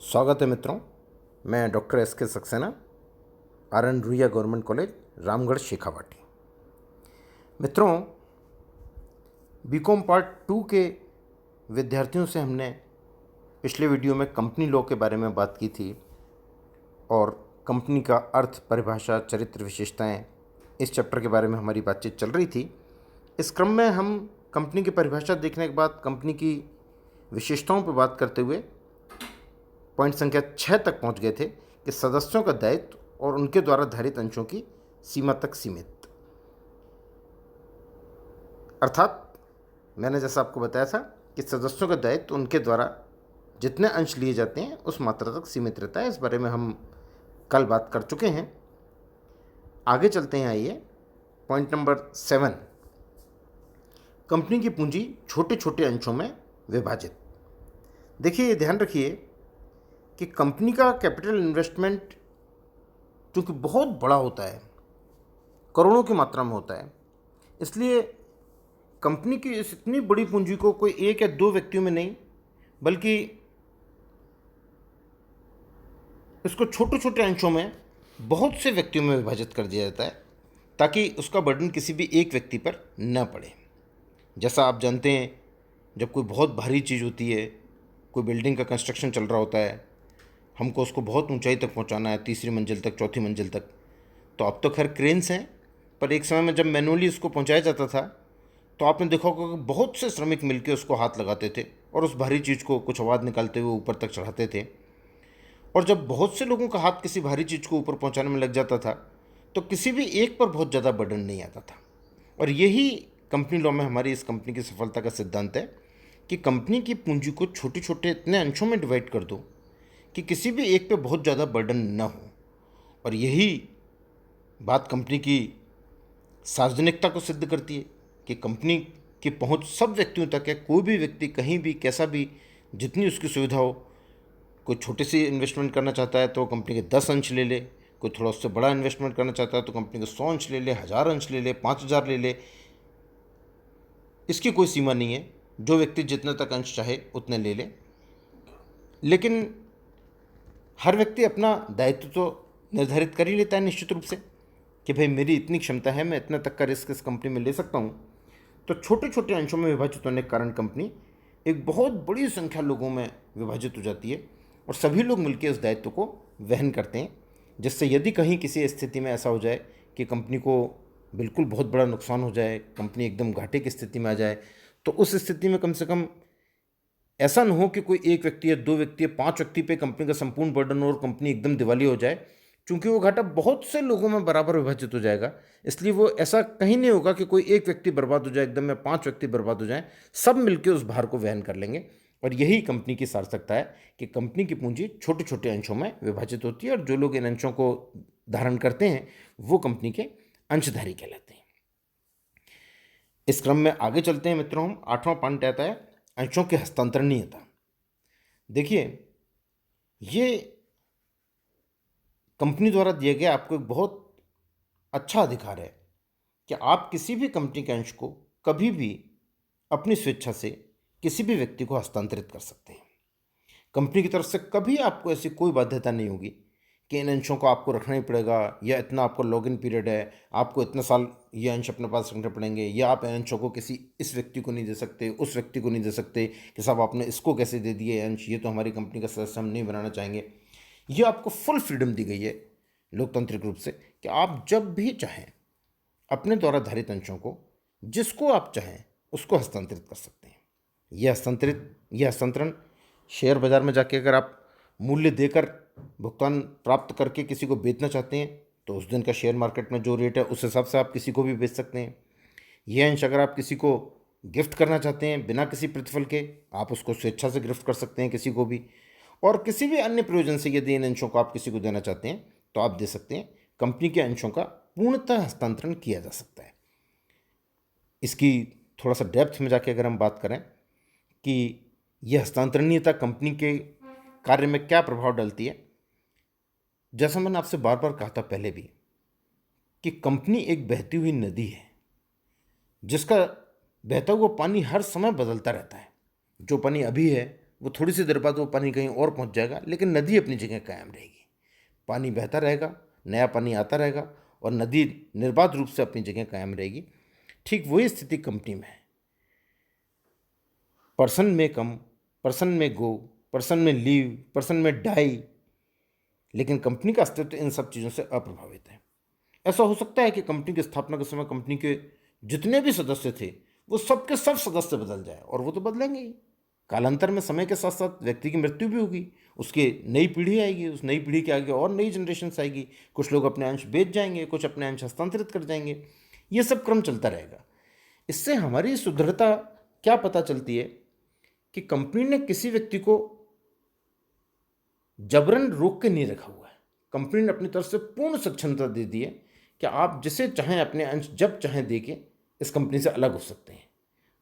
स्वागत है मित्रों। मैं doctor S K Saxena, R N Ruia government college, Ramgarh, Shekhawati. मित्रों, बीकॉम पार्ट 2 के विद्यार्थियों से हमने पिछले वीडियो में कंपनी लॉ के बारे में बात की थी और कंपनी का अर्थ, परिभाषा, चरित्र, विशेषताएं, इस चैप्टर के बारे में हमारी बातचीत चल रही थी। इस क्रम में हम कंपनी की परिभाषा देखने के बाद कंपनी की विशेषताओं पर बात करते हुए पॉइंट संख्या 6 तक पहुंच गए थे कि सदस्यों का दायित्व और उनके द्वारा धारित अंशों की सीमा तक सीमित। अर्थात मैंने जैसा आपको बताया था कि सदस्यों का दायित्व उनके द्वारा जितने अंश लिए जाते हैं उस मात्रा तक सीमित रहता है। इस बारे में हम कल बात कर चुके हैं। आगे चलते हैं, आइए। पॉइंट नंबर 7, कंपनी की पूंजी छोटे छोटे अंशों में विभाजित। देखिए, ध्यान रखिए कि कंपनी का कैपिटल इन्वेस्टमेंट चूँकि बहुत बड़ा होता है, करोड़ों की मात्रा में होता है, इसलिए कंपनी की इस इतनी बड़ी पूंजी को कोई एक या दो व्यक्तियों में नहीं, बल्कि इसको छोटे छोटे अंशों में बहुत से व्यक्तियों में विभाजित कर दिया जाता है ताकि उसका बर्डन किसी भी एक व्यक्ति पर न पड़े। जैसा आप जानते हैं, जब कोई बहुत भारी चीज़ होती है, कोई बिल्डिंग का कंस्ट्रक्शन चल रहा होता है, हमको उसको बहुत ऊंचाई तक पहुंचाना है, तीसरी मंजिल तक, चौथी मंजिल तक, तो अब तो खैर क्रेन्स हैं, पर एक समय में जब मैनुअली उसको पहुंचाया जाता था तो आपने देखा होगा कि बहुत से श्रमिक मिलकर उसको हाथ लगाते थे और उस भारी चीज़ को कुछ आवाज़ निकालते हुए ऊपर तक चढ़ाते थे। और जब बहुत से लोगों का हाथ किसी भारी चीज़ को ऊपर पहुंचाने में लग जाता था तो किसी भी एक पर बहुत ज़्यादा बर्डन नहीं आता था। और यही कंपनी लॉ में हमारी इस कंपनी की सफलता का सिद्धांत है कि कंपनी की पूंजी को छोटे छोटे इतने अंशों में डिवाइड कर दो कि किसी भी एक पे बहुत ज़्यादा बर्डन न हो। और यही बात कंपनी की सार्वजनिकता को सिद्ध करती है कि कंपनी की पहुंच सब व्यक्तियों तक है। कोई भी व्यक्ति कहीं भी, कैसा भी, जितनी उसकी सुविधा हो, कोई छोटे से इन्वेस्टमेंट करना चाहता है तो कंपनी के 10 अंश ले ले, कोई थोड़ा उससे बड़ा इन्वेस्टमेंट करना चाहता है तो कंपनी के 100 अंश ले ले, 1000 अंश ले ले, 5000 ले ले। इसकी कोई सीमा नहीं है, जो व्यक्ति जितने तक अंश चाहे उतने ले ले। लेकिन हर व्यक्ति अपना दायित्व तो निर्धारित कर ही लेता है निश्चित रूप से कि भाई मेरी इतनी क्षमता है, मैं इतना तक का रिस्क इस कंपनी में ले सकता हूँ। तो छोटे छोटे अंशों में विभाजित होने के कारण कंपनी एक बहुत बड़ी संख्या लोगों में विभाजित हो जाती है और सभी लोग मिलकर इस दायित्व को वहन करते हैं, जिससे यदि कहीं किसी स्थिति में ऐसा हो जाए कि कंपनी को बिल्कुल बहुत बड़ा नुकसान हो जाए, कंपनी एकदम घाटे की स्थिति में आ जाए, तो उस स्थिति में कम से कम ऐसा न हो कि कोई एक व्यक्ति या दो व्यक्ति या 5 व्यक्ति पे कंपनी का संपूर्ण बर्डन हो और कंपनी एकदम दिवाली हो जाए। चूंकि वो घाटा बहुत से लोगों में बराबर विभाजित हो जाएगा, इसलिए वो ऐसा कहीं नहीं होगा कि कोई एक व्यक्ति बर्बाद हो जाए एकदम या 5 व्यक्ति बर्बाद हो जाएं। सब मिलकर उस भार को वहन कर लेंगे। और यही कंपनी की सार्थकता है कि कंपनी की पूंजी छोटे छोटे अंशों में विभाजित होती है और जो लोग इन अंशों को धारण करते हैं वो कंपनी के अंशधारी कहलाते हैं। इस क्रम में आगे चलते हैं मित्रों। हम 8वां पॉइंट आता है अंशों की हस्तांतरणीयता। देखिए, ये कंपनी द्वारा दिया गया आपको एक बहुत अच्छा अधिकार है कि आप किसी भी कंपनी के अंश को कभी भी अपनी स्वेच्छा से किसी भी व्यक्ति को हस्तांतरित कर सकते हैं। कंपनी की तरफ से कभी आपको ऐसी कोई बाध्यता नहीं होगी कि इन अंशों को आपको रखना ही पड़ेगा, या इतना आपको लॉगिन पीरियड है, आपको इतना साल ये अंश अपने पास रखने पड़ेंगे, या आप इन अंशों को किसी इस व्यक्ति को नहीं दे सकते, उस व्यक्ति को नहीं दे सकते कि साहब आपने इसको कैसे दे दिए अंश, ये तो हमारी कंपनी का सदस्य हम नहीं बनाना चाहेंगे। ये आपको फुल फ्रीडम दी गई है लोकतांत्रिक रूप से कि आप जब भी चाहें अपने द्वारा धारित अंशों को जिसको आप चाहें उसको हस्तांतरित कर सकते हैं। यह हस्तांतरण शेयर बाजार में जाके अगर आप मूल्य देकर भुगतान प्राप्त करके किसी को बेचना चाहते हैं तो उस दिन का शेयर मार्केट में जो रेट है उस हिसाब से आप किसी को भी बेच सकते हैं। यह अंश अगर आप किसी को गिफ्ट करना चाहते हैं बिना किसी प्रतिफल के, आप उसको स्वेच्छा से गिफ्ट कर सकते हैं किसी को भी। और किसी भी अन्य प्रयोजन से यदि इन अंशों को आप किसी को देना चाहते हैं तो आप दे सकते हैं। कंपनी के अंशों का पूर्णतः हस्तांतरण किया जा सकता है। इसकी थोड़ा सा डेप्थ में जाके अगर हम बात करें कि यह हस्तांतरणीयता कंपनी के कार्य में क्या प्रभाव डालती है, जैसा मैंने आपसे बार बार कहा था पहले भी कि कंपनी एक बहती हुई नदी है जिसका बहता हुआ पानी हर समय बदलता रहता है। जो पानी अभी है वो थोड़ी सी देर बाद वो पानी कहीं और पहुंच जाएगा, लेकिन नदी अपनी जगह कायम रहेगी। पानी बहता रहेगा, नया पानी आता रहेगा और नदी निर्बाध रूप से अपनी जगह कायम रहेगी। ठीक वही स्थिति कंपनी में है। पर्सन में कम, पर्सन में गो, पर्सन में लीव, पर्सन में डाई, लेकिन कंपनी का अस्तित्व इन सब चीज़ों से अप्रभावित है। ऐसा हो सकता है कि कंपनी की स्थापना के समय कंपनी के जितने भी सदस्य थे वो सबके सब सदस्य बदल जाए, और वो तो बदलेंगे ही। कालांतर में समय के साथ साथ व्यक्ति की मृत्यु भी होगी, उसकी नई पीढ़ी आएगी, उस नई पीढ़ी के आगे और नई जनरेशन आएगी, कुछ लोग अपने अंश बेच जाएंगे, कुछ अपने अंश हस्तांतरित कर जाएंगे। ये सब क्रम चलता रहेगा। इससे हमारी सुदृढ़ता क्या पता चलती है कि कंपनी ने किसी व्यक्ति को जबरन रोक के नहीं रखा हुआ है। कंपनी ने अपनी तरफ से पूर्ण सक्षमता दे दी है कि आप जिसे चाहें अपने अंश जब चाहें दे के इस कंपनी से अलग हो सकते हैं।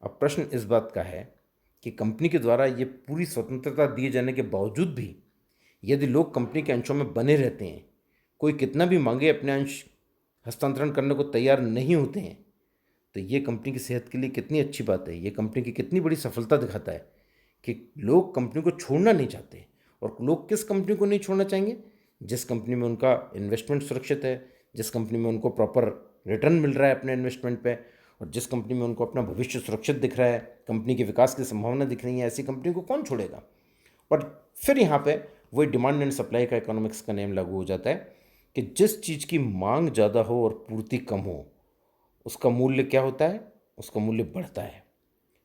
अब प्रश्न इस बात का है कि कंपनी के द्वारा ये पूरी स्वतंत्रता दिए जाने के बावजूद भी यदि लोग कंपनी के अंशों में बने रहते हैं, कोई कितना भी मांगे अपने अंश हस्तांतरण करने को तैयार नहीं होते हैं, तो ये कंपनी की सेहत के लिए कितनी अच्छी बात है। ये कंपनी की कितनी बड़ी सफलता दिखाता है कि लोग कंपनी को छोड़ना नहीं चाहते। और लोग किस कंपनी को नहीं छोड़ना चाहेंगे? जिस कंपनी में उनका इन्वेस्टमेंट सुरक्षित है, जिस कंपनी में उनको प्रॉपर रिटर्न मिल रहा है अपने इन्वेस्टमेंट पे, और जिस कंपनी में उनको अपना भविष्य सुरक्षित दिख रहा है, कंपनी के विकास की संभावना दिख रही है, ऐसी कंपनी को कौन छोड़ेगा? और फिर यहाँ पे वही डिमांड एंड सप्लाई का इकोनॉमिक्स का नियम लागू हो जाता है कि जिस चीज़ की मांग ज़्यादा हो और पूर्ति कम हो, उसका मूल्य क्या होता है? उसका मूल्य बढ़ता है।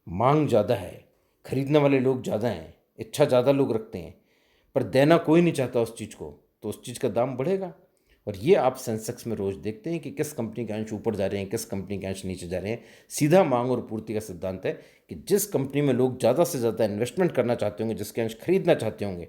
मांग ज़्यादा है, खरीदने वाले लोग ज़्यादा हैं, इच्छा ज़्यादा लोग रखते हैं, पर देना कोई नहीं चाहता उस चीज़ को, तो उस चीज़ का दाम बढ़ेगा। और ये आप सेंसेक्स में रोज़ देखते हैं कि किस कंपनी के अंश ऊपर जा रहे हैं, किस कंपनी के अंश नीचे जा रहे हैं। सीधा मांग और पूर्ति का सिद्धांत है कि जिस कंपनी में लोग ज़्यादा से ज़्यादा इन्वेस्टमेंट करना चाहते होंगे, जिसके अंश खरीदना चाहते होंगे,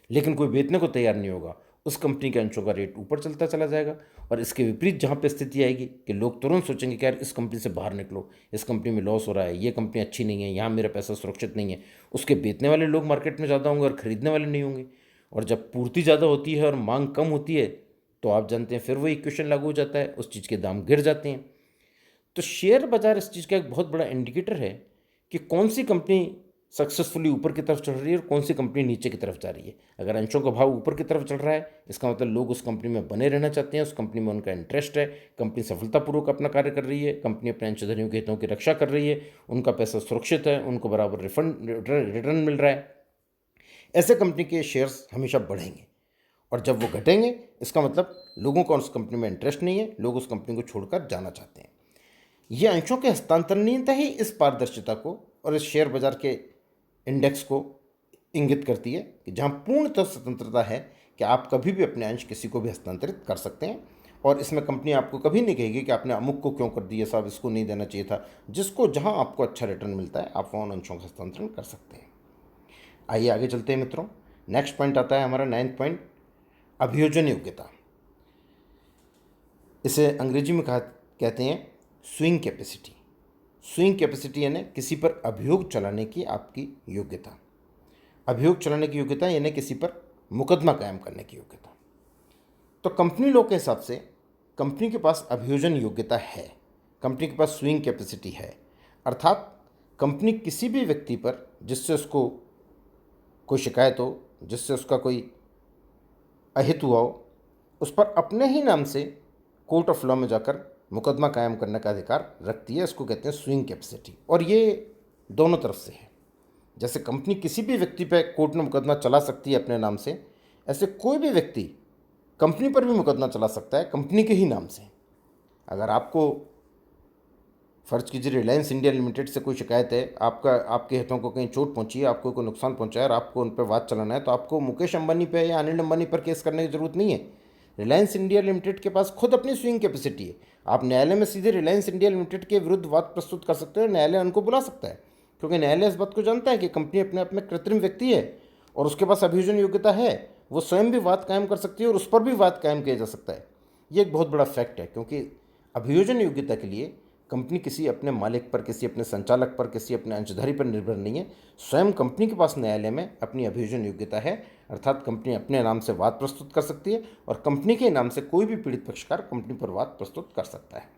लेकिन कोई बेचने को तैयार नहीं होगा, उस कंपनी के अंशों का रेट ऊपर चलता चला जाएगा। और इसके विपरीत जहाँ पे स्थिति आएगी कि लोग तुरंत सोचेंगे कि यार इस कंपनी से बाहर निकलो, इस कंपनी में लॉस हो रहा है, ये कंपनी अच्छी नहीं है, यहाँ मेरा पैसा सुरक्षित नहीं है, उसके बेचने वाले लोग मार्केट में ज़्यादा होंगे और खरीदने वाले नहीं होंगे। और जब पूर्ति ज़्यादा होती है और मांग कम होती है, तो आप जानते हैं फिर वही इक्वेशन लागू हो जाता है, उस चीज़ के दाम गिर जाते हैं। तो शेयर बाजार इस चीज़ का एक बहुत बड़ा इंडिकेटर है कि कौन सी कंपनी सक्सेसफुली ऊपर की तरफ चढ़ रही है और कौन सी कंपनी नीचे की तरफ जा रही है। अगर अंशों का भाव ऊपर की तरफ चढ़ रहा है, इसका मतलब लोग उस कंपनी में बने रहना चाहते हैं, उस कंपनी में उनका इंटरेस्ट है, कंपनी सफलतापूर्वक अपना कार्य कर रही है, कंपनी अपने अंशधारियों के हितों की रक्षा कर रही है, उनका पैसा सुरक्षित है, उनको बराबर रिटर्न मिल रहा है, ऐसे कंपनी के शेयर्स हमेशा बढ़ेंगे। और जब वो घटेंगे, इसका मतलब लोगों का उस कंपनी में इंटरेस्ट नहीं है, लोग उस कंपनी को छोड़कर जाना चाहते हैं। ये अंशों के हस्तांतरणीयता ही इस पारदर्शिता को और इस शेयर बाजार के इंडेक्स को इंगित करती है कि जहां पूर्णतः स्वतंत्रता है कि आप कभी भी अपने अंश किसी को भी हस्तांतरित कर सकते हैं। और इसमें कंपनी आपको कभी नहीं कहेगी कि आपने अमुक को क्यों कर दिया साहब, इसको नहीं देना चाहिए था। जिसको जहां आपको अच्छा रिटर्न मिलता है, आप वहाँ अंशों का हस्तांतरण कर सकते हैं। आइए आगे चलते हैं मित्रों। नेक्स्ट पॉइंट आता है हमारा 9th पॉइंट, अभियोजन योग्यता। इसे अंग्रेजी में कहते हैं स्विंग कैपेसिटी। स्विंग कैपेसिटी यानी किसी पर अभियोग चलाने की आपकी योग्यता। अभियोग चलाने की योग्यता यानी किसी पर मुकदमा कायम करने की योग्यता। तो कंपनी लॉ के हिसाब से कंपनी के पास अभियोजन योग्यता है, कंपनी के पास स्विंग कैपेसिटी है। अर्थात कंपनी किसी भी व्यक्ति पर जिससे उसको कोई शिकायत हो, जिससे उसका कोई अहित हुआ हो, उस पर अपने ही नाम से कोर्ट ऑफ लॉ में जाकर मुकदमा कायम करने का अधिकार रखती है। इसको कहते हैं स्विंग कैपेसिटी। और ये दोनों तरफ से है। जैसे कंपनी किसी भी व्यक्ति पर कोर्ट में मुकदमा चला सकती है अपने नाम से, ऐसे कोई भी व्यक्ति कंपनी पर भी मुकदमा चला सकता है कंपनी के ही नाम से। अगर आपको फर्ज कीजिए रिलायंस इंडिया लिमिटेड से कोई शिकायत है, आपके हितों को कहीं चोट पहुंची है, आपको कोई नुकसान पहुंचा है और आपको उन पर वाद चलाना है, तो आपको मुकेश अंबानी पे या अनिल अंबानी पर केस करने की ज़रूरत नहीं है। रिलायंस इंडिया लिमिटेड के पास खुद अपनी स्विंग कैपेसिटी है। आप न्यायालय में सीधे रिलायंस इंडिया लिमिटेड के विरुद्ध वाद प्रस्तुत कर सकते हो, न्यायालय उनको बुला सकता है, क्योंकि न्यायालय इस बात को जानता है कि कंपनी अपने आप में कृत्रिम व्यक्ति है और उसके पास अभियोजन योग्यता है। वो स्वयं भी वाद कायम कर सकती है और उस पर भी वाद कायम किया जा सकता है। ये एक बहुत बड़ा फैक्ट है, क्योंकि अभियोजन योग्यता के लिए कंपनी किसी अपने मालिक पर, किसी अपने संचालक पर, किसी अपने अंशधारी पर निर्भर नहीं है। स्वयं कंपनी के पास न्यायालय में अपनी अभियोजन योग्यता है। अर्थात कंपनी अपने नाम से वाद प्रस्तुत कर सकती है और कंपनी के नाम से कोई भी पीड़ित पक्षकार कंपनी पर वाद प्रस्तुत कर सकता है।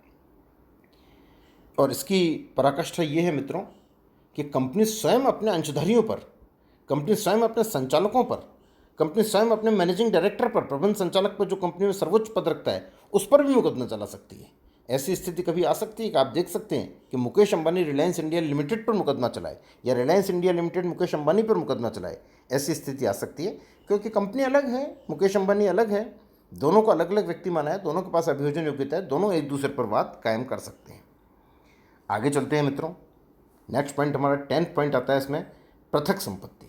और इसकी पराकाष्ठा ये है मित्रों कि कंपनी स्वयं अपने अंशधारियों पर कंपनी स्वयं अपने संचालकों पर, कंपनी स्वयं अपने मैनेजिंग डायरेक्टर पर, प्रबंध संचालक पर, जो कंपनी में सर्वोच्च पद रखता है, उस पर भी मुकदमा चला सकती है। ऐसी स्थिति कभी आ सकती है कि आप देख सकते हैं कि मुकेश अंबानी रिलायंस इंडिया लिमिटेड पर मुकदमा चलाए या रिलायंस इंडिया लिमिटेड मुकेश अंबानी पर मुकदमा चलाए। ऐसी स्थिति आ सकती है क्योंकि कंपनी अलग है, मुकेश अंबानी अलग है, दोनों को अलग अलग व्यक्ति माना है, दोनों के पास अभियोजन योग्यता है, दोनों एक दूसरे पर बात कायम कर सकते हैं। आगे चलते हैं मित्रों। नेक्स्ट पॉइंट हमारा 10th पॉइंट आता है इसमें, पृथक संपत्ति।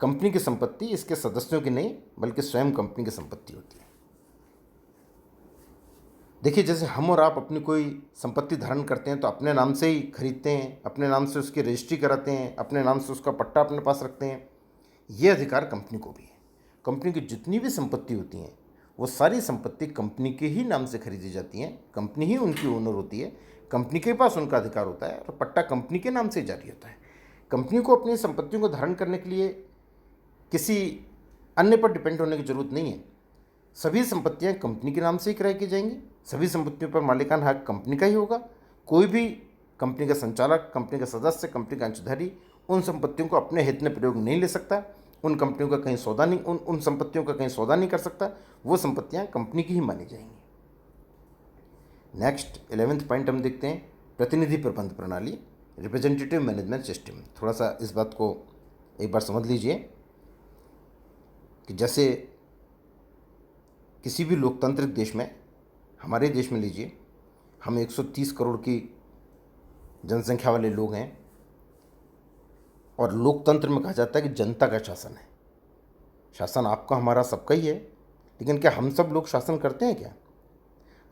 कंपनी की संपत्ति इसके सदस्यों की नहीं बल्कि स्वयं कंपनी की संपत्ति होती है। देखिए, जैसे हम और आप अपनी कोई संपत्ति धारण करते हैं तो अपने नाम से ही खरीदते हैं, अपने नाम से उसकी रजिस्ट्री कराते हैं, अपने नाम से उसका पट्टा अपने पास रखते हैं। ये अधिकार कंपनी को भी है। कंपनी की जितनी भी संपत्ति होती हैं वो सारी संपत्ति कंपनी के ही नाम से खरीदी जाती हैं, कंपनी ही उनकी ओनर होती है, कंपनी के पास उनका अधिकार होता है और पट्टा कंपनी के नाम से जारी होता है। कंपनी को अपनी संपत्तियों को धारण करने के लिए किसी अन्य पर डिपेंड होने की जरूरत नहीं है। सभी संपत्तियां कंपनी के नाम से ही क्रय की जाएंगी, सभी संपत्तियों पर मालिकाना हक कंपनी का ही होगा। कोई भी कंपनी का संचालक, कंपनी का सदस्य, कंपनी का अंशधारी उन संपत्तियों को अपने हित में प्रयोग नहीं ले सकता, उन कंपनियों का कहीं सौदा नहीं, उन संपत्तियों का कहीं सौदा नहीं कर सकता। वो संपत्तियां कंपनी की ही मानी जाएंगी। नेक्स्ट 11th पॉइंट हम देखते हैं, प्रतिनिधि प्रबंध प्रणाली, रिप्रेजेंटेटिव मैनेजमेंट सिस्टम। थोड़ा सा इस बात को एक बार समझ लीजिए कि जैसे किसी भी लोकतांत्रिक देश में, हमारे देश में लीजिए, हम 130 करोड़ की जनसंख्या वाले लोग हैं और लोकतंत्र में कहा जाता है कि जनता का शासन है। शासन आपका हमारा सबका ही है, लेकिन क्या हम सब लोग शासन करते हैं क्या?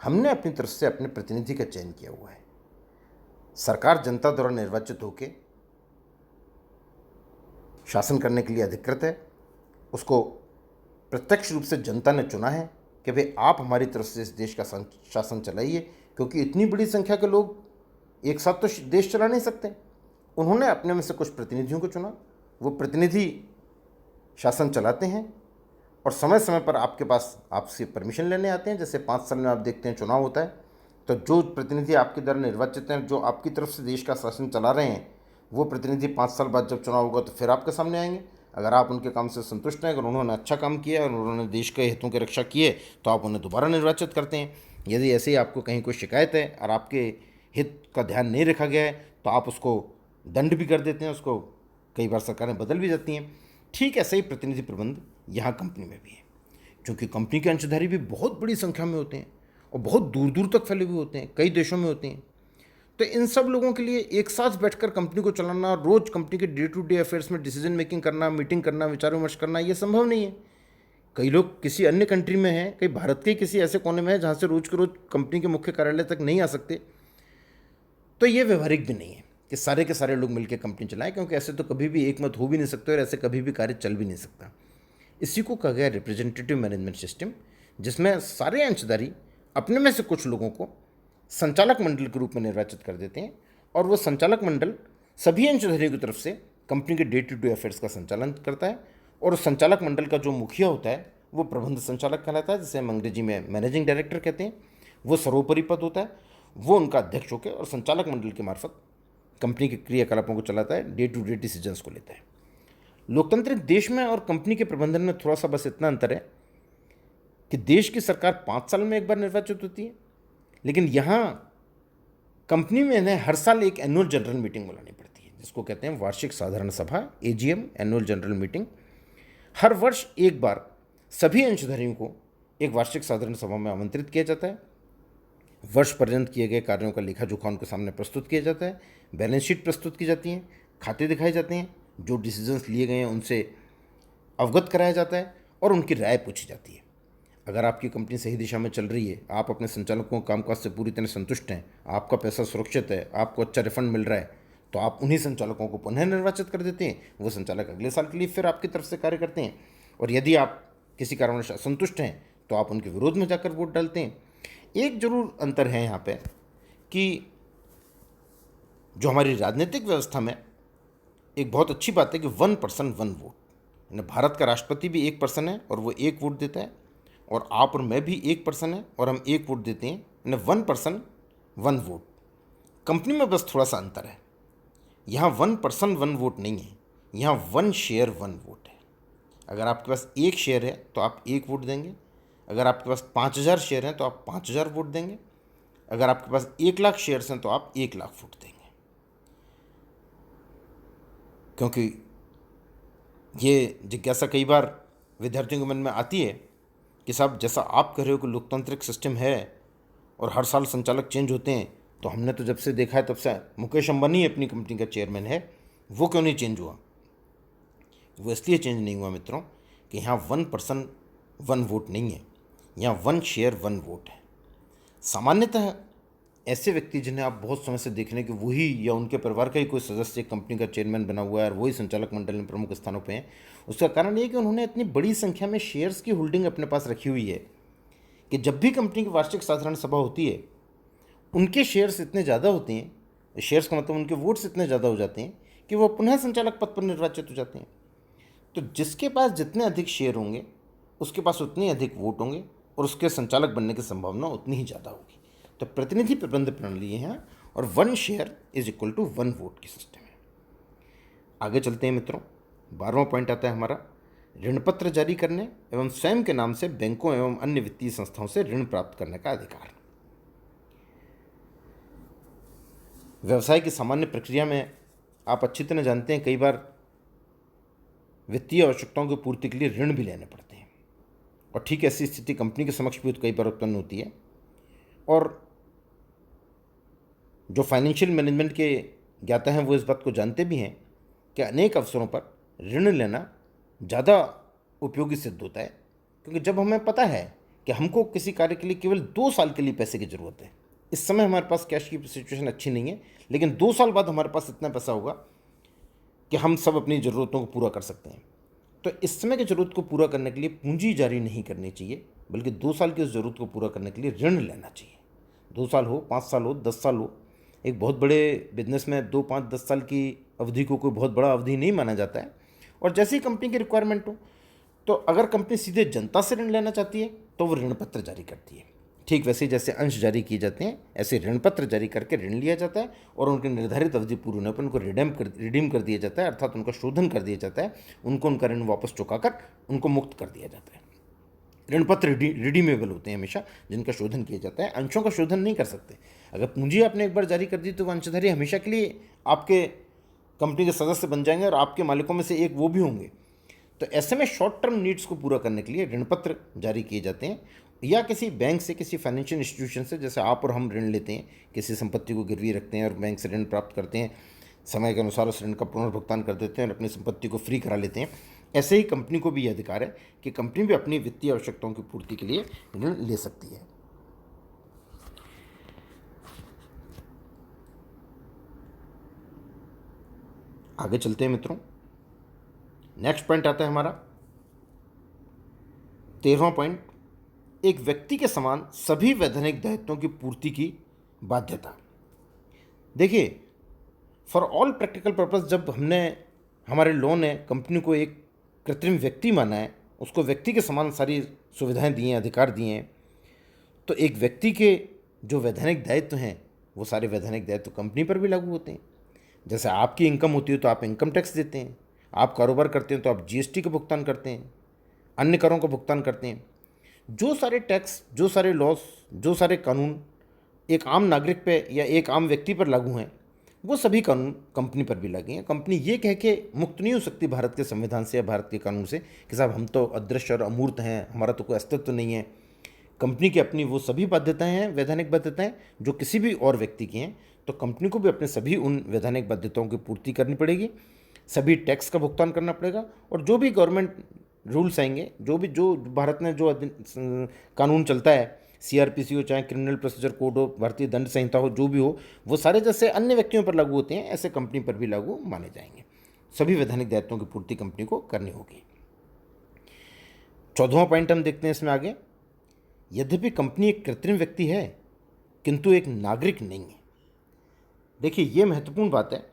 हमने अपनी तरफ से अपने प्रतिनिधि का चयन किया हुआ है। सरकार जनता द्वारा निर्वाचित होकर शासन करने के लिए अधिकृत है। उसको प्रत्यक्ष रूप से जनता ने चुना है कि भाई आप हमारी तरफ से इस देश का शासन चलाइए, क्योंकि इतनी बड़ी संख्या के लोग एक साथ तो देश चला नहीं सकते। उन्होंने अपने में से कुछ प्रतिनिधियों को चुना, वो प्रतिनिधि शासन चलाते हैं और समय समय पर आपके पास आपसे परमिशन लेने आते हैं। जैसे 5 साल में आप देखते हैं चुनाव होता है, तो जो प्रतिनिधि आपके द्वारा निर्वाचित हैं, जो आपकी तरफ से देश का शासन चला रहे हैं, वो प्रतिनिधि 5 साल बाद जब चुनाव होगा तो फिर आपके सामने आएंगे। अगर आप उनके काम से संतुष्ट हैं, अगर उन्होंने अच्छा काम किया और उन्होंने देश के हितों की रक्षा की है, तो आप उन्हें दोबारा निर्वाचित करते हैं। यदि ऐसे ही आपको कहीं कोई शिकायत है और आपके हित का ध्यान नहीं रखा गया है, तो आप उसको दंड भी कर देते हैं, उसको कई बार सरकारें बदल भी जाती हैं। ठीक ऐसे ही प्रतिनिधि प्रबंध यहाँ कंपनी में भी है, क्योंकि कंपनी के अंशधारी भी बहुत बड़ी संख्या में होते हैं और बहुत दूर दूर तक फैले हुए होते हैं, कई देशों में होते हैं। तो इन सब लोगों के लिए एक साथ बैठकर कंपनी को चलाना, रोज कंपनी के डे टू डे अफेयर्स में डिसीजन मेकिंग करना, मीटिंग करना, विचार विमर्श करना, ये संभव नहीं है। कई लोग किसी अन्य कंट्री में हैं, कई भारत के किसी ऐसे कोने में है जहाँ से रोज के रोज कंपनी के मुख्य कार्यालय तक नहीं आ सकते। तो ये व्यवहारिक भी नहीं है कि सारे के सारे लोग मिलकर कंपनी चलाएं, क्योंकि ऐसे तो कभी भी एक मत हो भी नहीं सकते और ऐसे कभी भी कार्य चल भी नहीं सकता। इसी को कहा गया रिप्रेजेंटेटिव मैनेजमेंट सिस्टम, जिसमें सारे अंशधारी अपने में से कुछ लोगों को संचालक मंडल के रूप में निर्वाचित कर देते हैं और वो संचालक मंडल सभी अंशधारियों की तरफ से कंपनी के डे टू डे अफेयर्स का संचालन करता है। और उस संचालक मंडल का जो मुखिया होता है वो प्रबंध संचालक कहलाता है, जिसे हम अंग्रेजी में मैनेजिंग डायरेक्टर कहते हैं। वो सर्वोपरि पद होता है, वो उनका अध्यक्ष होकर और संचालक मंडल के मार्फत कंपनी के क्रियाकलापों को चलाता है, डे टू डे डिसीजंस को लेता है। लोकतांत्रिक देश में और कंपनी के प्रबंधन में थोड़ा सा बस इतना अंतर है कि देश की सरकार 5 साल में एक बार निर्वाचित होती है, लेकिन यहाँ कंपनी में इन्हें हर साल एक एनुअल जनरल मीटिंग बुलानी पड़ती है, जिसको कहते हैं वार्षिक साधारण सभा, एजीएम, एनुअल जनरल मीटिंग। हर वर्ष एक बार सभी अंशधारियों को एक वार्षिक साधारण सभा में आमंत्रित किया जाता है। वर्ष पर्यंत किए गए कार्यों का लेखा जोखा उनके सामने प्रस्तुत किया जाता है, बैलेंस शीट प्रस्तुत की जाती है, खाते दिखाए जाते हैं, जो डिसीजंस लिए गए हैं उनसे अवगत कराया जाता है और उनकी राय पूछी जाती है। अगर आपकी कंपनी सही दिशा में चल रही है, आप अपने संचालकों के कामकाज से पूरी तरह संतुष्ट हैं, आपका पैसा सुरक्षित है, आपको अच्छा रिफंड मिल रहा है, तो आप उन्हीं संचालकों को पुनः निर्वाचित कर देते हैं। वो संचालक अगले साल के लिए फिर आपकी तरफ से कार्य करते हैं। और यदि आप किसी कारणवश असंतुष्ट हैं तो आप उनके विरोध में जाकर वोट डालते हैं। एक जरूर अंतर है यहाँ पे कि जो हमारी राजनीतिक व्यवस्था में एक बहुत अच्छी बात है कि 1 पर्सन 1 वोट। भारत का राष्ट्रपति भी 1 पर्सन है और वो 1 वोट देता है, और आप और मैं भी 1 पर्सन है और हम 1 वोट देते हैं। 1 पर्सन 1 वोट। कंपनी में बस थोड़ा सा अंतर है, यहाँ 1 पर्सन 1 वोट नहीं है, यहाँ 1 शेयर 1 वोट है। अगर आपके पास 1 शेयर है तो आप 1 वोट देंगे, अगर आपके पास 5,000 शेयर हैं तो आप 5,000 वोट देंगे, अगर आपके पास 1 लाख शेयर्स हैं तो आप 1 लाख वोट देंगे। क्योंकि ये जिज्ञासा कई बार विद्यार्थियों के मन में आती है कि साहब, जैसा आप कह रहे हो कि लोकतांत्रिक सिस्टम है और हर साल संचालक चेंज होते हैं, तो हमने तो जब से देखा है तब से मुकेश अंबानी अपनी कंपनी का चेयरमैन है, वो क्यों नहीं चेंज हुआ? वो इसलिए चेंज नहीं हुआ मित्रों कि यहाँ 1 पर्सन 1 वोट नहीं है, यहाँ 1 शेयर 1 वोट है। सामान्यतः ऐसे व्यक्ति जिन्हें आप बहुत समय से देख रहे हैं कि वही या उनके परिवार का ही कोई सदस्य कंपनी का चेयरमैन बना हुआ है और वही संचालक मंडल में प्रमुख स्थानों पे हैं, उसका कारण ये है कि उन्होंने इतनी बड़ी संख्या में शेयर्स की होल्डिंग अपने पास रखी हुई है कि जब भी कंपनी की वार्षिक साधारण सभा होती है, उनके शेयर्स इतने ज़्यादा होते हैं, शेयर्स का मतलब उनके वोट्स इतने ज़्यादा हो जाते हैं कि वो पुनः संचालक पद पर निर्वाचित हो जाते हैं। तो जिसके पास जितने अधिक शेयर होंगे उसके पास उतने अधिक वोट होंगे और उसके संचालक बनने की संभावना उतनी ही ज़्यादा होगी। तो प्रतिनिधि प्रबंध प्रणाली है और 1 शेयर = 1 वोट की सिस्टम है। आगे चलते हैं मित्रों, 12वां पॉइंट आता है हमारा ऋण पत्र जारी करने एवं स्वयं के नाम से बैंकों एवं अन्य वित्तीय संस्थाओं से ऋण प्राप्त करने का अधिकार। व्यवसाय की सामान्य प्रक्रिया में आप अच्छी तरह जानते हैं, कई बार वित्तीय आवश्यकताओं की पूर्ति के लिए ऋण भी लेने पड़ते हैं और ठीक ऐसी स्थिति कंपनी के समक्ष भी कई बार उत्पन्न होती है। और जो फाइनेंशियल मैनेजमेंट के ज्ञाता हैं वो इस बात को जानते भी हैं कि अनेक अवसरों पर ऋण लेना ज़्यादा उपयोगी सिद्ध होता है, क्योंकि जब हमें पता है कि हमको किसी कार्य के लिए केवल 2 साल के लिए पैसे की ज़रूरत है, इस समय हमारे पास कैश की सिचुएशन अच्छी नहीं है, लेकिन 2 साल बाद हमारे पास इतना पैसा होगा कि हम सब अपनी ज़रूरतों को पूरा कर सकते हैं, तो इस समय की ज़रूरत को पूरा करने के लिए पूंजी जारी नहीं करनी चाहिए, बल्कि 2 साल की उस ज़रूरत को पूरा करने के लिए ऋण लेना चाहिए। 2 साल हो, 5 साल हो, 10 साल हो, एक बहुत बड़े बिजनेस में 2, 5, 10 साल की अवधि को कोई बहुत बड़ा अवधि नहीं माना जाता है। और जैसे ही कंपनी की रिक्वायरमेंट हो, तो अगर कंपनी सीधे जनता से ऋण लेना चाहती है तो वो ऋण पत्र जारी करती है। ठीक वैसे जैसे अंश जारी किए जाते हैं, ऐसे ऋण पत्र जारी करके ऋण लिया जाता है और उनकी निर्धारित अवधि पूरी होने पर उनको रिडीम कर दिया जाता है, अर्थात उनका शोधन कर दिया जाता है, उनको उनका ऋण वापस चुकाकर उनको मुक्त कर दिया जाता है। ऋण पत्र रिडीमेबल होते हैं हमेशा, जिनका शोधन किया जाता है। अंशों का शोधन नहीं कर सकते। अगर पूंजी आपने एक बार जारी कर दी तो वह अंशधारी हमेशा के लिए आपके कंपनी के सदस्य बन जाएंगे और आपके मालिकों में से एक वो भी होंगे। तो ऐसे में शॉर्ट टर्म नीड्स को पूरा करने के लिए ऋण पत्र जारी किए जाते हैं, या किसी बैंक से, किसी फाइनेंशियल इंस्टीट्यूशन से, जैसे आप और हम ऋण लेते हैं, किसी संपत्ति को गिरवी रखते हैं और बैंक से ऋण प्राप्त करते हैं, समय के अनुसार उस ऋण का पुनर्भुगतान कर देते हैं और अपनी संपत्ति को फ्री करा लेते हैं। ऐसे ही कंपनी को भी यह अधिकार है कि कंपनी भी अपनी वित्तीय आवश्यकताओं की पूर्ति के लिए ऋण ले सकती है। आगे चलते हैं मित्रों, नेक्स्ट पॉइंट आता है हमारा 13वां पॉइंट, एक व्यक्ति के समान सभी वैधानिक दायित्वों की पूर्ति की बाध्यता। देखिए, फॉर ऑल प्रैक्टिकल पर्पस जब हमने, हमारे लॉ ने कंपनी को एक कृत्रिम व्यक्ति माना है, उसको व्यक्ति के समान सारी सुविधाएं दी हैं, अधिकार दिए हैं, तो एक व्यक्ति के जो वैधानिक दायित्व हैं वो सारे वैधानिक दायित्व कंपनी पर भी लागू होते हैं। जैसे आपकी इनकम होती है तो आप इनकम टैक्स देते हैं, आप कारोबार करते हैं तो आप जीएसटी का भुगतान करते हैं, अन्य करों का भुगतान करते हैं। जो सारे टैक्स, जो सारे लॉस, जो सारे कानून एक आम नागरिक पे या एक आम व्यक्ति पर लागू हैं, वो सभी कानून कंपनी पर भी लागू हैं। कंपनी ये कह के मुक्त नहीं हो सकती भारत के संविधान से या भारत के कानून से कि साहब हम तो अदृश्य और अमूर्त हैं, हमारा तो कोई अस्तित्व नहीं है। कंपनी की अपनी वो सभी बाध्यताएं हैं, वैधानिक बाध्यताएं, जो किसी भी और व्यक्ति की हैं। तो कंपनी को भी अपने सभी उन वैधानिक बाध्यताओं की पूर्ति करनी पड़ेगी, सभी टैक्स का भुगतान करना पड़ेगा, और जो भी गवर्नमेंट रूल्स आएंगे, जो भारत में जो कानून चलता है, सीआरपीसी हो, चाहे क्रिमिनल प्रोसीजर कोड हो, भारतीय दंड संहिता हो, जो भी हो, वो सारे जैसे अन्य व्यक्तियों पर लागू होते हैं ऐसे कंपनी पर भी लागू माने जाएंगे। सभी वैधानिक दायित्वों की पूर्ति कंपनी को करनी होगी। 14वां पॉइंट हम देखते हैं इसमें आगे, यद्यपि कंपनी एक कृत्रिम व्यक्ति है किंतु एक नागरिक नहीं है। देखिए, ये महत्वपूर्ण बात है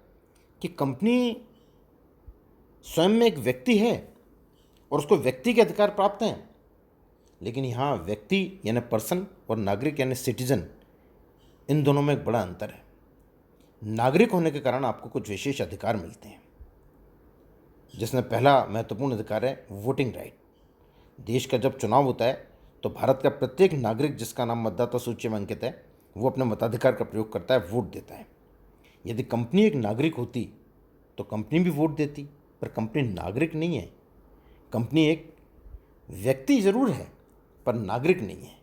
कि कंपनी स्वयं में एक व्यक्ति है और उसको व्यक्ति के अधिकार प्राप्त हैं, लेकिन यहाँ व्यक्ति यानी पर्सन और नागरिक यानी सिटीजन, इन दोनों में एक बड़ा अंतर है। नागरिक होने के कारण आपको कुछ विशेष अधिकार मिलते हैं, जिसमें पहला महत्वपूर्ण अधिकार है वोटिंग राइट। देश का जब चुनाव होता है तो भारत का प्रत्येक नागरिक जिसका नाम मतदाता सूची में अंकित है वो अपने मताधिकार का प्रयोग करता है, वोट देता है। यदि कंपनी एक नागरिक होती तो कंपनी भी वोट देती, पर कंपनी नागरिक नहीं है। कंपनी एक व्यक्ति जरूर है पर नागरिक नहीं है।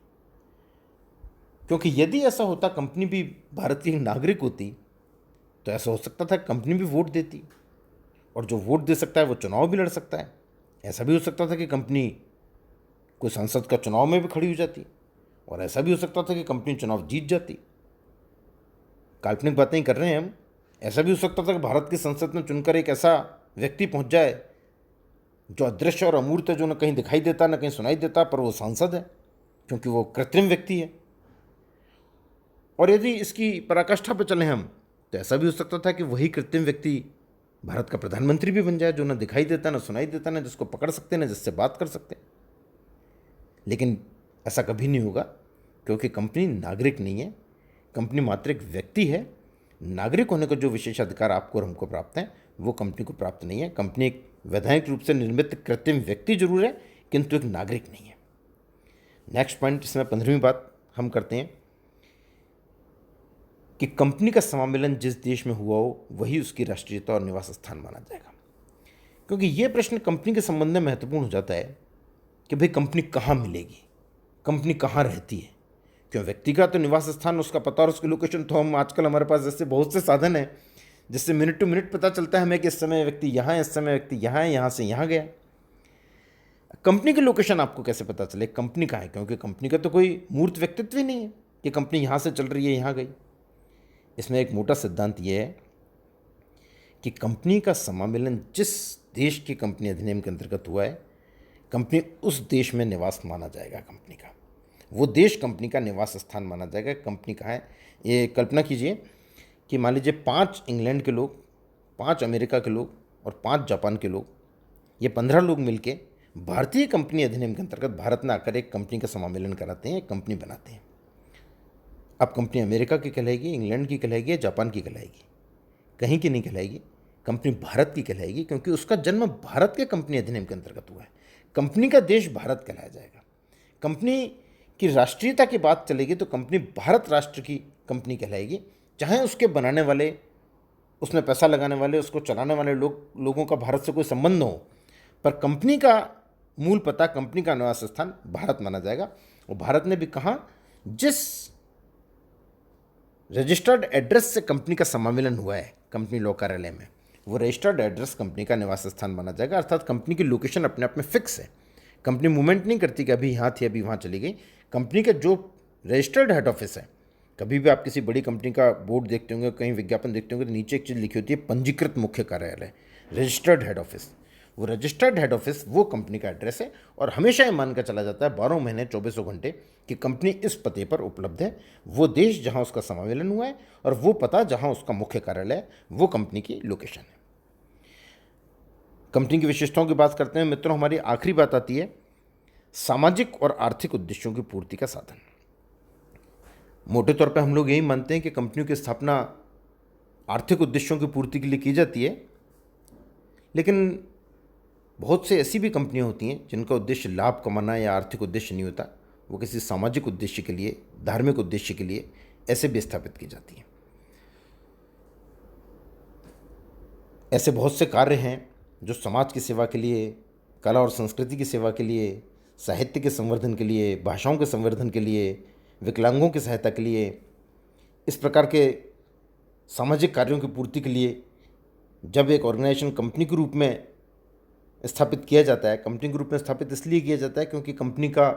क्योंकि यदि ऐसा होता, कंपनी भी भारत की नागरिक होती, तो ऐसा हो सकता था कंपनी भी वोट देती, और जो वोट दे सकता है वो चुनाव भी लड़ सकता है। ऐसा भी हो सकता था कि कंपनी कोई संसद का चुनाव में भी खड़ी हो जाती, और ऐसा भी हो सकता था कि कंपनी चुनाव जीत जाती। काल्पनिक बातें ही कर रहे हैं हम। ऐसा भी हो सकता था कि भारत की संसद में चुनकर एक ऐसा व्यक्ति पहुंच जाए जो अदृश्य और अमूर्त है, जो न कहीं दिखाई देता न कहीं सुनाई देता, पर वो सांसद है क्योंकि वो कृत्रिम व्यक्ति है। और यदि इसकी पराकाष्ठा पर चलें हम, तो ऐसा भी हो सकता था कि वही कृत्रिम व्यक्ति भारत का प्रधानमंत्री भी बन जाए, जो न दिखाई देता न सुनाई देता, न जिसको पकड़ सकते न जिससे बात कर सकते। लेकिन ऐसा कभी नहीं होगा, क्योंकि कंपनी नागरिक नहीं है। कंपनी मात्र एक व्यक्ति है। नागरिक होने का जो विशेष अधिकार आपको और हमको प्राप्त है वो कंपनी को प्राप्त नहीं है। कंपनी एक वैधानिक रूप से निर्मित कृत्रिम व्यक्ति जरूर है, किंतु एक नागरिक नहीं है। नेक्स्ट पॉइंट, इसमें 15वीं बात हम करते हैं कि कंपनी का समामेलन जिस देश में हुआ हो वही उसकी राष्ट्रीयता और निवास स्थान माना जाएगा। क्योंकि ये प्रश्न कंपनी के संबंध में महत्वपूर्ण हो जाता है कि भाई कंपनी कहाँ मिलेगी, कंपनी कहाँ रहती है। क्यों, व्यक्ति का तो निवास स्थान, उसका पता और उसकी लोकेशन तो हम आजकल हमारे पास ऐसे बहुत से साधन हैं जिससे मिनट टू मिनट पता चलता है हमें कि इस समय व्यक्ति यहाँ है, इस समय व्यक्ति यहाँ है, यहाँ से यहाँ गया। कंपनी की लोकेशन आपको कैसे पता चले कंपनी कहाँ है? क्योंकि कंपनी का तो कोई मूर्त व्यक्तित्व ही नहीं है कि कंपनी यहाँ से चल रही है, यहाँ गई। इसमें एक मोटा सिद्धांत यह है कि कंपनी का समामेलन जिस देश की कंपनी अधिनियम के अंतर्गत हुआ है, कंपनी उस देश में निवास माना जाएगा। कंपनी का वो देश कंपनी का निवास स्थान माना जाएगा। कंपनी कहाँ है, ये कल्पना कीजिए कि मान लीजिए 5 इंग्लैंड के लोग, 5 अमेरिका के लोग और 5 जापान के लोग, ये 15 लोग मिलके भारतीय कंपनी अधिनियम के अंतर्गत भारत में आकर एक कंपनी का समामेलन कराते हैं, एक कंपनी बनाते हैं। अब कंपनी अमेरिका की कहलाएगी, इंग्लैंड की कहलाएगी या जापान की कहलाएगी? कहीं की नहीं कहलाएगी, कंपनी भारत की कहलाएगी, क्योंकि उसका जन्म भारत के कंपनी अधिनियम के अंतर्गत हुआ है। कंपनी का देश भारत कहलाया जाएगा। कंपनी की राष्ट्रीयता की बात चलेगी तो कंपनी भारत राष्ट्र की कंपनी कहलाएगी, चाहे उसके बनाने वाले, उसमें पैसा लगाने वाले, उसको चलाने वाले लोगों का भारत से कोई संबंध हो, पर कंपनी का मूल पता, कंपनी का निवास स्थान भारत माना जाएगा। और भारत ने भी कहा, जिस रजिस्टर्ड एड्रेस से कंपनी का समामेलन हुआ है कंपनी लॉ कार्यालय में, वो रजिस्टर्ड एड्रेस कंपनी का निवास स्थान माना जाएगा। अर्थात कंपनी की लोकेशन अपने आप में फिक्स है। कंपनी मूवमेंट नहीं करती कि अभी यहाँ थी अभी वहाँ चली गई। कंपनी का जो रजिस्टर्ड हेड ऑफिस है, कभी भी आप किसी बड़ी कंपनी का बोर्ड देखते होंगे, कहीं विज्ञापन देखते होंगे, तो नीचे एक चीज़ लिखी होती है, पंजीकृत मुख्य कार्यालय, रजिस्टर्ड हेड ऑफिस। वो रजिस्टर्ड हेड ऑफिस वो कंपनी का एड्रेस है, और हमेशा ये मानकर चला जाता है 12 महीने 24 घंटे कि कंपनी इस पते पर उपलब्ध है। वो देश जहाँ उसका समामेलन हुआ है और वो पता जहाँ उसका मुख्य कार्यालय है, वो कंपनी की लोकेशन है। कंपनी की विशेषताओं की बात करते हैं मित्रों। हमारी आखिरी बात आती है सामाजिक और आर्थिक उद्देश्यों की पूर्ति का साधन। मोटे तौर पर हम लोग यही मानते हैं कि कंपनियों की स्थापना आर्थिक उद्देश्यों की पूर्ति के लिए की जाती है, लेकिन बहुत से ऐसी भी कंपनियां होती हैं जिनका उद्देश्य लाभ कमाना या आर्थिक उद्देश्य नहीं होता। वो किसी सामाजिक उद्देश्य के लिए, धार्मिक उद्देश्य के लिए ऐसे भी स्थापित की जाती हैं। ऐसे बहुत से कार्य हैं जो समाज की सेवा के लिए, कला और संस्कृति की सेवा के लिए, साहित्य के संवर्धन के लिए, भाषाओं के संवर्धन के लिए, विकलांगों की सहायता के लिए, इस प्रकार के सामाजिक कार्यों की पूर्ति के लिए जब एक ऑर्गेनाइजेशन कंपनी के रूप में स्थापित किया जाता है, कंपनी के रूप में स्थापित इसलिए किया जाता है क्योंकि कंपनी का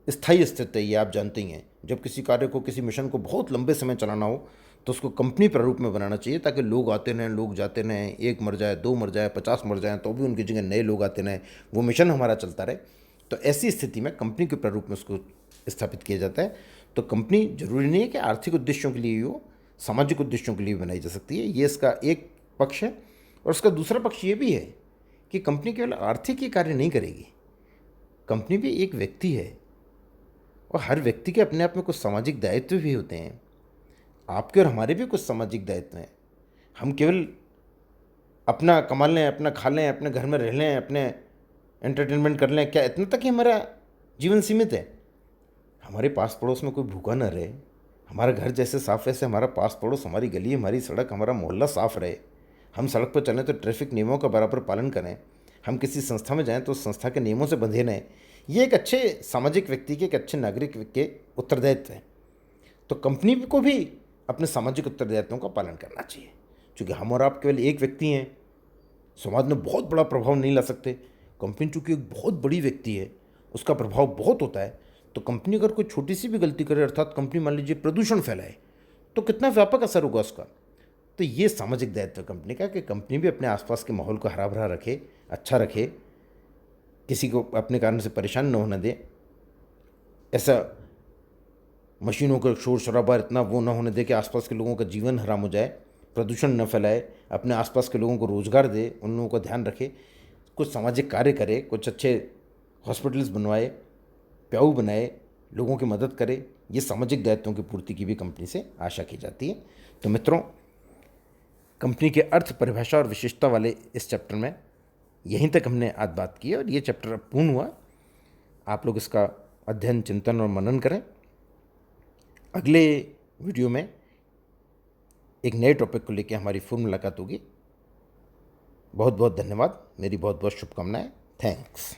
स्थायी अस्तित्व है, ये आप जानते ही हैं। जब किसी कार्य को, किसी मिशन को बहुत लंबे समय चलाना हो तो उसको कंपनी प्रारूप में बनाना चाहिए, ताकि लोग आते रहें, लोग जाते रहें, एक मर जाए, 2 मर जाए, 50 मर जाएँ, तो भी उनकी जगह नए लोग आते रहें, वो मिशन हमारा चलता रहे। तो ऐसी स्थिति में कंपनी के प्रारूप में उसको स्थापित किया जाता है। तो कंपनी जरूरी नहीं है कि आर्थिक उद्देश्यों के लिए ही हो, सामाजिक उद्देश्यों के लिए बनाई जा सकती है। ये इसका एक पक्ष है। और उसका दूसरा पक्ष ये भी है कि कंपनी केवल आर्थिक ही कार्य नहीं करेगी, कंपनी भी एक व्यक्ति है, और हर व्यक्ति के अपने आप में कुछ सामाजिक दायित्व भी होते हैं। आपके और हमारे भी कुछ सामाजिक दायित्व हैं। हम केवल अपना कमा लें, अपना खा लें, अपने घर में रह लें, अपने एंटरटेनमेंट कर लें, क्या इतना तक ही हमारा जीवन सीमित है? हमारे पास पड़ोस में कोई भूखा न रहे, हमारा घर जैसे साफ वैसे हमारा पास पड़ोस, हमारी गली, हमारी सड़क, हमारा मोहल्ला साफ रहे, हम सड़क पर चलें तो ट्रैफिक नियमों का बराबर पालन करें, हम किसी संस्था में जाएं तो उस संस्था के नियमों से बंधे रहें, ये एक अच्छे सामाजिक व्यक्ति के, एक अच्छे नागरिक के उत्तरदायित्व है। तो कंपनी को भी अपने सामाजिक उत्तरदायित्वों का पालन करना चाहिए, क्योंकि हम और आप केवल एक व्यक्ति हैं, समाज में बहुत बड़ा प्रभाव नहीं ला सकते। कंपनी चूँकि एक बहुत बड़ी व्यक्ति है, उसका प्रभाव बहुत होता है। तो कंपनी अगर कोई छोटी सी भी गलती करे, अर्थात कंपनी मान लीजिए प्रदूषण फैलाए, तो कितना व्यापक असर होगा उसका। तो ये सामाजिक दायित्व है कंपनी का कि कंपनी भी अपने आसपास के माहौल को हरा भरा रखे, अच्छा रखे, किसी को अपने कारण से परेशान न होने दे, ऐसा मशीनों का शोर शराबा इतना वो ना होने दे कि आसपास के लोगों का जीवन हराम हो जाए, प्रदूषण न फैलाए, अपने आसपास के लोगों को रोज़गार दे, उन लोगों का ध्यान रखे, कुछ सामाजिक कार्य करे, कुछ अच्छे हॉस्पिटल्स बनवाए, प्याऊ बनाए, लोगों की मदद करे। ये सामाजिक दायित्वों की पूर्ति की भी कंपनी से आशा की जाती है। तो मित्रों, कंपनी के अर्थ, परिभाषा और विशेषता वाले इस चैप्टर में यहीं तक हमने आज बात की है और ये चैप्टर अब पूर्ण हुआ। आप लोग इसका अध्ययन, चिंतन और मनन करें। अगले वीडियो में एक नए टॉपिक को लेकर हमारी फिर मुलाकात होगी। बहुत बहुत धन्यवाद, मेरी बहुत बहुत शुभकामनाएं। थैंक्स।